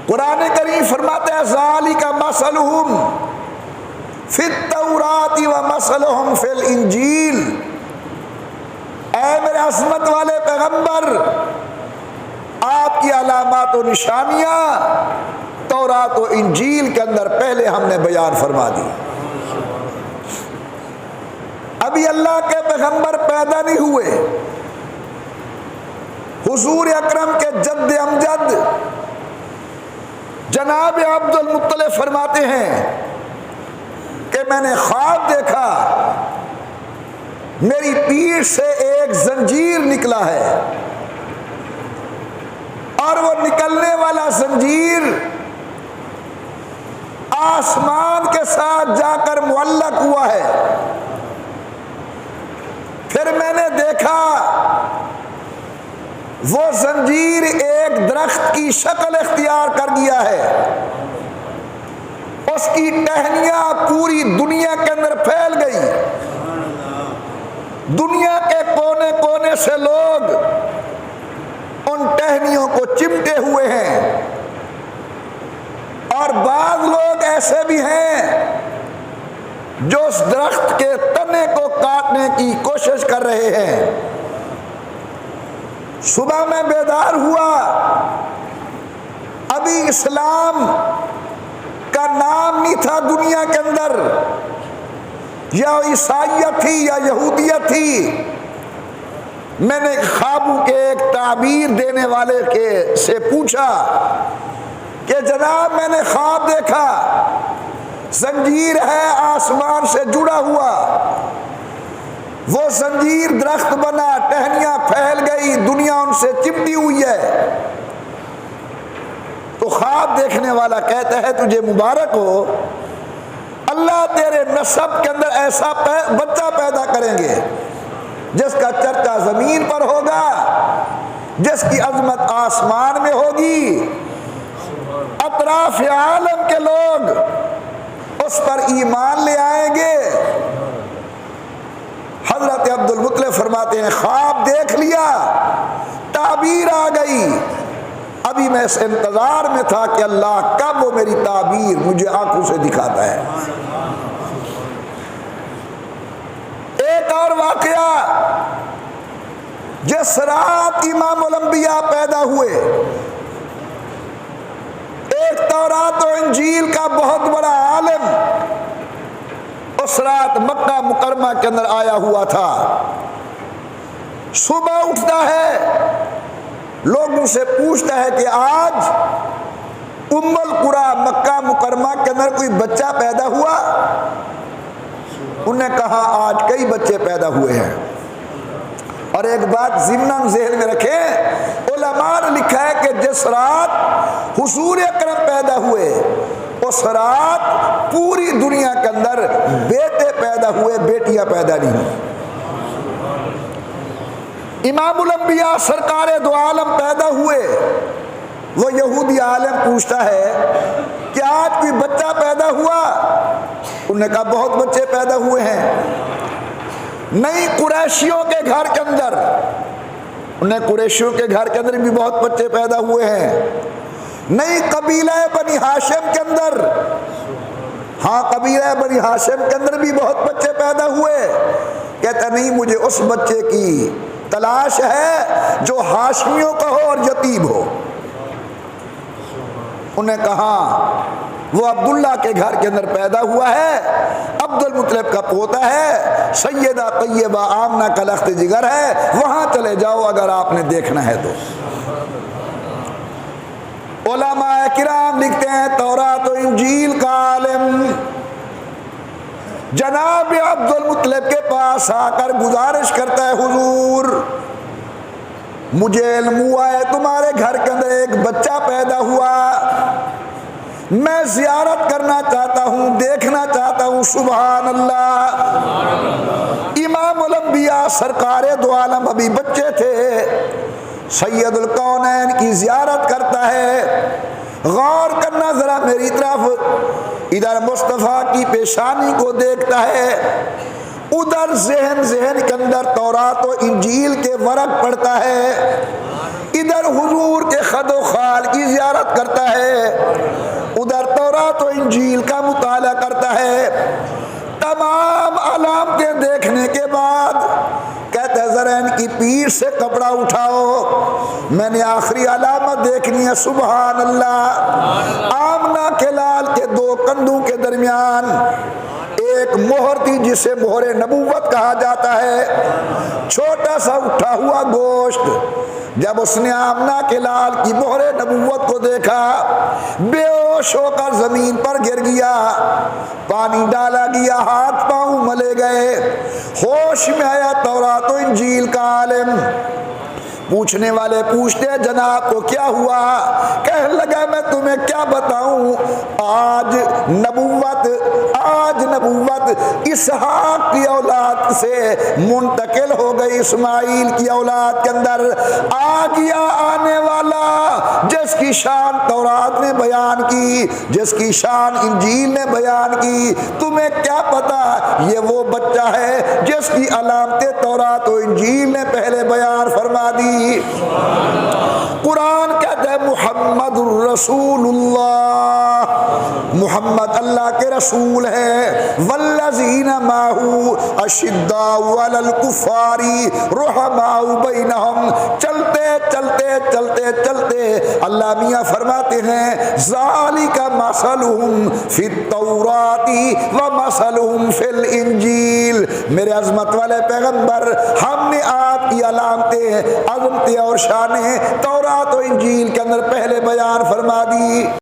قرآن کریم فرماتا ہے ذالک مثلہم فی التوراۃ ومثلہم فی الانجیل، اے میرے عظمت والے پیغمبر، آپ کی علامات و نشانیاں تورات و انجیل کے اندر پہلے ہم نے بیان فرما دی۔ ابھی اللہ کے پیغمبر پیدا نہیں ہوئے، حضور اکرم کے جد امجد جناب عبد المطلب فرماتے ہیں کہ میں نے خواب دیکھا، میری پیٹھ سے ایک زنجیر نکلا ہے، اور وہ نکلنے والا زنجیر آسمان کے ساتھ جا کر معلق ہوا ہے۔ پھر میں نے دیکھا وہ زنجیر ایک درخت کی شکل اختیار کر گیا ہے، اس کی ٹہنیاں پوری دنیا کے اندر پھیل گئی، دنیا کے کونے کونے سے لوگ ان ٹہنیوں کو چمٹے ہوئے ہیں، اور بعض لوگ ایسے بھی ہیں جو اس درخت کے تنے کو کاٹنے کی کوشش کر رہے ہیں۔ صبح میں بیدار ہوا، ابھی اسلام کا نام نہیں تھا دنیا کے اندر، یا عیسائیت تھی یا یہودیت تھی۔ میں نے خوابوں کے ایک تعبیر دینے والے سے پوچھا کہ جناب میں نے خواب دیکھا، زنجیر ہے آسمان سے جڑا ہوا، وہ زنجیر درخت بنا، ٹہنیاں پھیل گئی، دنیا ان سے چپٹی ہوئی ہے۔ تو خواب دیکھنے والا کہتا ہے تجھے مبارک ہو، اللہ تیرے نسب کے اندر ایسا بچہ پیدا کریں گے جس کا چرچا زمین پر ہوگا، جس کی عظمت آسمان میں ہوگی، اطراف عالم کے لوگ اس پر ایمان لے آئیں گے۔ حضرت عبد المطلب فرماتے ہیں خواب دیکھ لیا، تعبیر آ گئی، ابھی میں اس انتظار میں تھا کہ اللہ کب وہ میری تعبیر مجھے آنکھوں سے دکھاتا ہے۔ ایک اور واقعہ، جس رات امام الانبیاء پیدا ہوئے، ایک تورات و انجیل کا بہت بڑا عالم اس رات مکہ مکرمہ کے اندر آیا ہوا تھا۔ صبح اٹھتا ہے، لوگوں سے پوچھتا ہے کہ آج ام القریٰ مکہ مکرمہ کے اندر کوئی بچہ پیدا ہوا؟ انہوں نے کہا آج کئی بچے پیدا ہوئے ہیں۔ اور ایک بات ضمن ذہن میں رکھیں، علماء نے لکھا ہے کہ جس رات حضور اکرم پیدا ہوئے اس رات پوری دنیا کے اندر بیٹے پیدا ہوئے، بیٹیاں پیدا نہیں ہوئی۔ امام الانبیاء سرکار دو عالم پیدا ہوئے، وہ یہودی عالم پوچھتا ہے کہ آج کوئی بچہ پیدا ہوا؟ انہوں نے کہا بہت بچے پیدا ہوئے ہیں۔ نہیں، قریشیوں کے گھر کے اندر، انہیں قریشیوں کے گھر کے اندر بھی بہت بچے پیدا ہوئے ہیں۔ نہیں، قبیلہ بنی ہاشم کے اندر، ہاں قبیلہ بنی ہاشم کے اندر بھی بہت بچے پیدا ہوئے۔ کہتا نہیں، مجھے اس بچے کی تلاش ہے جو ہاشمیوں کا ہو اور یتیم ہو۔ انہیں کہا وہ عبداللہ کے گھر کے اندر پیدا ہوا ہے، عبد المطلب کا پوتا ہے، سیدہ طیبہ آمنہ کا لخت جگر ہے، وہاں چلے جاؤ اگر آپ نے دیکھنا ہے تو۔ علماء کرام لکھتے ہیں تورات و انجیل کا عالم جناب عبد المطلب کے پاس آ کر گزارش کرتا ہے حضور مجھے علم ہوا ہے تمہارے گھر کے اندر ایک بچہ پیدا ہوا، میں زیارت کرنا چاہتا ہوں، دیکھنا چاہتا ہوں۔ سبحان اللہ، امام الانبیاء سرکار دو عالم ابھی بچے تھے، سید الکونین کی زیارت کرتا ہے۔ غور کرنا ذرا میری طرف، ادھر مصطفیٰ کی پیشانی کو دیکھتا ہے، ادھر ذہن کے اندر تورات و انجیل کے ورق پڑھتا ہے، ادھر حضور کے خد و خال کی زیارت کرتا ہے، ادھر تورات و انجیل کا مطالعہ کرتا ہے۔ تمام علامتیں دیکھنے کے بعد کہتے ہیں ذرا ان کی پیٹھ سے کپڑا اٹھاؤ، میں نے آخری علامت دیکھنی ہے۔ سبحان اللہ۔ آمنہ کے لال کے دو کندھوں کے درمیان ایک مہر تھی جسے مہر نبوت کہا جاتا ہے، چھوٹا سا اٹھا ہوا گوشت۔ جب اس نے آمنہ کے لال کی مہر نبوت کو دیکھا، بے ہوش ہو کر زمین پر گر گیا، پانی ڈالا گیا، ہاتھ پاؤں ملے گئے، ہوش میں آیا تورات و انجیل کا عالم۔ پوچھنے والے پوچھتے جناب کو کیا ہوا؟ کہنے لگا میں تمہیں کیا بتاؤں، آج نبوت اسحاق کی اولاد سے منتقل ہو گئی، اسماعیل کی اولاد کے اندر آ گیا آنے والا جس کی شان تورات نے بیان کی، جس کی شان انجیل نے بیان کی۔ تمہیں کیا پتا یہ وہ بچہ ہے جس کی علامتیں تورات و انجیل نے پہلے بیان فرما دی۔ قرآن کہتا ہے محمد الرسول اللہ، محمد اللہ کے رسول ہے۔ والذین معہ اشداء علی الکفار رحماء بینہم۔ چلتے چلتے چلتے چلتے اللہ میاں فرماتے ہیں ذالک مثلہم فی التوراۃ ومثلہم فی الانجیل۔ میرے عظمت والے پیغمبر، ہم نے آپ کی علامتیں، عظمتیں اور شانیں تورات و انجیل کے اندر پہلے بیان فرما دی۔